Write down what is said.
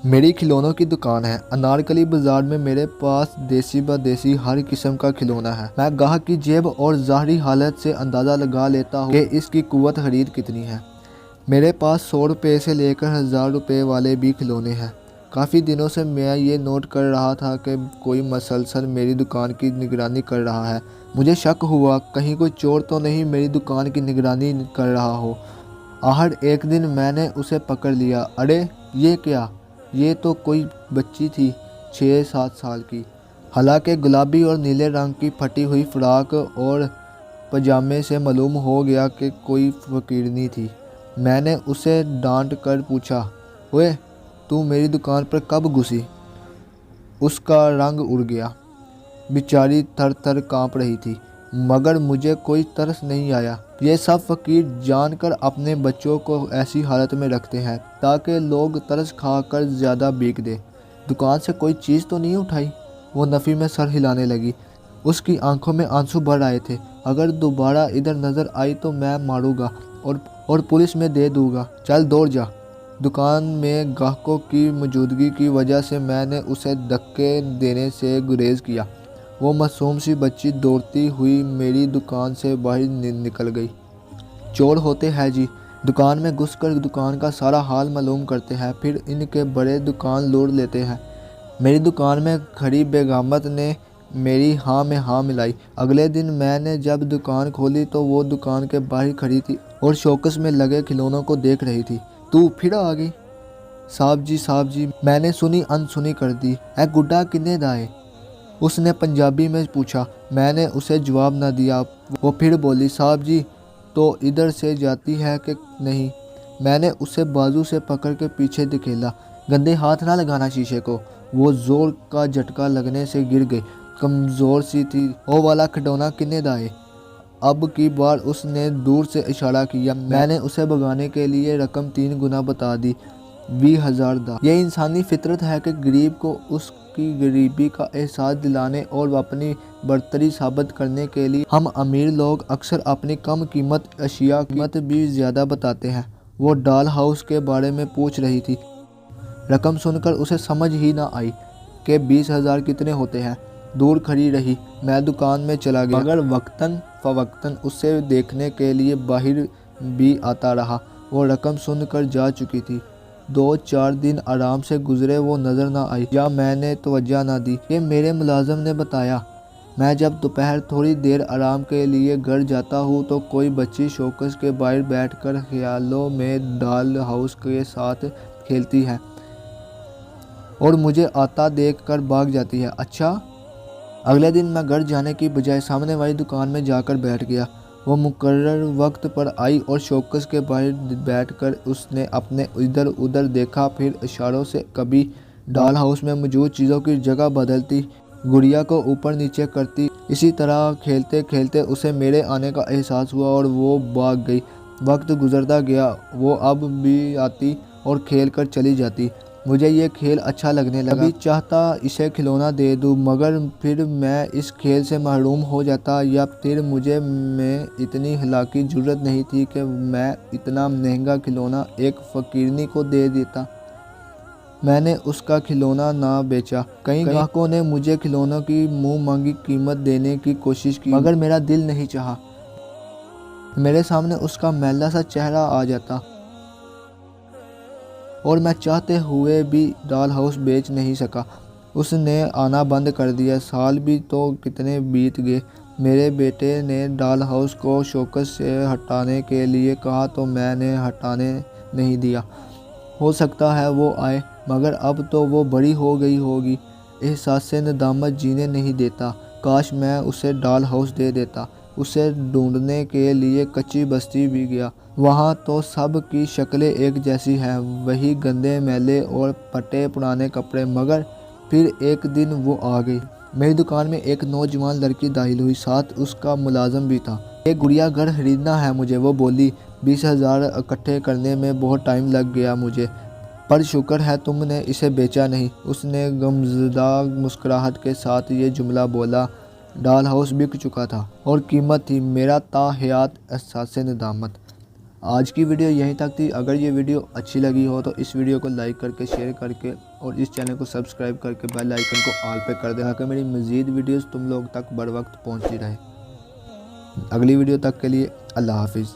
میری کھلونوں کی دکان ہے۔ انارکلی بازار میں میرے پاس دیسی بدیسی ہر قسم کا کھلونا ہے۔ میں گاہک کی جیب اور ظاہری حالت سے اندازہ لگا لیتا ہوں کہ اس کی قوت خرید کتنی ہے۔ میرے پاس 100 روپے سے لے کر 1000 روپے والے بھی کھلونے ہیں۔ کافی دنوں سے میں یہ نوٹ کر رہا تھا کہ کوئی مسلسل میری دکان کی نگرانی کر رہا ہے۔ مجھے شک ہوا کہیں کوئی چور تو نہیں میری دکان کی نگرانی کر رہا ہو۔ آخر ایک دن میں نے اسے پکڑ لیا۔ ارے یہ کیا! یہ تو کوئی بچی تھی 6-7 سال کی۔ حالانکہ گلابی اور نیلے رنگ کی پھٹی ہوئی فراق اور پاجامے سے معلوم ہو گیا کہ کوئی فقیرنی تھی۔ میں نے اسے ڈانٹ کر پوچھا، اوئے تو میری دکان پر کب گھسی؟ اس کا رنگ اڑ گیا۔ بیچاری تھر تھر کانپ رہی تھی، مگر مجھے کوئی ترس نہیں آیا۔ یہ سب فقیر جان کر اپنے بچوں کو ایسی حالت میں رکھتے ہیں تاکہ لوگ ترس کھا کر زیادہ بیک دیں۔ دکان سے کوئی چیز تو نہیں اٹھائی؟ وہ نفی میں سر ہلانے لگی۔ اس کی آنکھوں میں آنسو بھر آئے تھے۔ اگر دوبارہ ادھر نظر آئی تو میں ماروں گا اور پولیس میں دے دوں گا۔ چل دوڑ جا۔ دکان میں گاہکوں کی موجودگی کی وجہ سے میں نے اسے دھکے دینے سے گریز کیا۔ وہ معصوم سی بچی دوڑتی ہوئی میری دکان سے باہر نکل گئی۔ چور ہوتے ہیں جی، دکان میں گھس کر دکان کا سارا حال معلوم کرتے ہیں، پھر ان کے بڑے دکان لوٹ لیتے ہیں۔ میری دکان میں کھڑی بیگمات نے میری ہاں میں ہاں ملائی۔ اگلے دن میں نے جب دکان کھولی تو وہ دکان کے باہر کھڑی تھی اور شوکس میں لگے کھلونوں کو دیکھ رہی تھی۔ تو پھر آ گئی؟ صاحب جی، میں نے سنی انسنی کر دی۔ اے گڈا کنے دائے؟ اس نے پنجابی میں پوچھا۔ میں نے اسے جواب نہ دیا۔ وہ پھر بولی، صاحب جی تو ادھر سے جاتی ہے کہ نہیں؟ میں نے اسے بازو سے پکڑ کے پیچھے دھکیلا۔ گندے ہاتھ نہ لگانا شیشے کو۔ وہ زور کا جھٹکا لگنے سے گر گئی، کمزور سی تھی۔ او والا کھڈونا کنے دائے؟ اب کی بار اس نے دور سے اشارہ کیا۔ میں نے اسے بھگانے کے لیے رقم 3 گنا بتا دی، 20,000 دا۔ یہ انسانی فطرت ہے کہ غریب کو اس کی غریبی کا احساس دلانے اور اپنی برتری ثابت کرنے کے لیے ہم امیر لوگ اکثر اپنی کم قیمت اشیاء کی قیمت بھی زیادہ بتاتے ہیں۔ وہ ڈال ہاؤس کے بارے میں پوچھ رہی تھی۔ رقم سن کر اسے سمجھ ہی نہ آئی کہ 20,000 کتنے ہوتے ہیں۔ دور کھڑی رہی۔ میں دکان میں چلا گیا، مگر وقتاً فوقتاً اسے دیکھنے کے لیے باہر بھی آتا رہا۔ وہ رقم سن کر جا چکی تھی۔ 2-4 دن آرام سے گزرے، وہ نظر نہ آئی یا میں نے توجہ نہ دی۔ یہ میرے ملازم نے بتایا۔ میں جب دوپہر تھوڑی دیر آرام کے لیے گھر جاتا ہوں تو کوئی بچی شوکس کے باہر بیٹھ کر خیالوں میں ڈال ہاؤس کے ساتھ کھیلتی ہے اور مجھے آتا دیکھ کر بھاگ جاتی ہے۔ اچھا؟ اگلے دن میں گھر جانے کی بجائے سامنے والی دکان میں جا کر بیٹھ گیا۔ وہ مقرر وقت پر آئی اور شوکس کے باہر بیٹھ کر اس نے اپنے ادھر ادھر دیکھا، پھر اشاروں سے کبھی ڈال ہاؤس میں موجود چیزوں کی جگہ بدلتی، گڑیا کو اوپر نیچے کرتی۔ اسی طرح کھیلتے کھیلتے اسے میرے آنے کا احساس ہوا اور وہ بھاگ گئی۔ وقت گزرتا گیا، وہ اب بھی آتی اور کھیل کر چلی جاتی۔ مجھے یہ کھیل اچھا لگنے لگا۔ کبھی چاہتا اسے کھلونا دے دوں، مگر پھر میں اس کھیل سے محروم ہو جاتا، یا پھر مجھے میں اتنی ہلاکی جرأت نہیں تھی کہ میں اتنا مہنگا کھلونا ایک فقیرنی کو دے دیتا۔ میں نے اس کا کھلونا نہ بیچا۔ کئی گاہکوں نے مجھے کھلونوں کی منہ مانگی قیمت دینے کی کوشش کی، مگر میرا دل نہیں چاہا۔ میرے سامنے اس کا میلا سا چہرہ آ جاتا اور میں چاہتے ہوئے بھی ڈال ہاؤس بیچ نہیں سکا۔ اس نے آنا بند کر دیا۔ سال بھی تو کتنے بیت گئے۔ میرے بیٹے نے ڈال ہاؤس کو شوکس سے ہٹانے کے لیے کہا تو میں نے ہٹانے نہیں دیا۔ ہو سکتا ہے وہ آئے، مگر اب تو وہ بڑی ہو گئی ہوگی۔ احساس ندامت جینے نہیں دیتا۔ کاش میں اسے ڈال ہاؤس دے دیتا۔ اسے ڈھونڈنے کے لیے کچی بستی بھی گیا۔ وہاں تو سب کی شکلیں ایک جیسی ہیں، وہی گندے میلے اور پھٹے پرانے کپڑے۔ مگر پھر ایک دن وہ آ گئی۔ میری دکان میں ایک نوجوان لڑکی داخل ہوئی، ساتھ اس کا ملازم بھی تھا۔ ایک گڑیا گھر خریدنا ہے مجھے، وہ بولی۔ 20,000 اکٹھے کرنے میں بہت ٹائم لگ گیا مجھے، پر شکر ہے تم نے اسے بیچا نہیں۔ اس نے غمزدہ مسکراہٹ کے ساتھ یہ جملہ بولا۔ ڈال ہاؤس بک چکا تھا اور قیمت تھی۔ میرا تا حیات احساس ندامت آج کی ویڈیو یہیں تک تھی. اگر یہ ویڈیو اچھی لگی ہو تو اس ویڈیو کو لائک کر کے، شیئر کر کے اور اس چینل کو سبسکرائب کر کے بیل آئیکن کو آل پہ کر دیں تاکہ میری مزید ویڈیوز تم لوگ تک بر وقت پہنچتی رہے. اگلی ویڈیو تک کے لیے اللہ حافظ.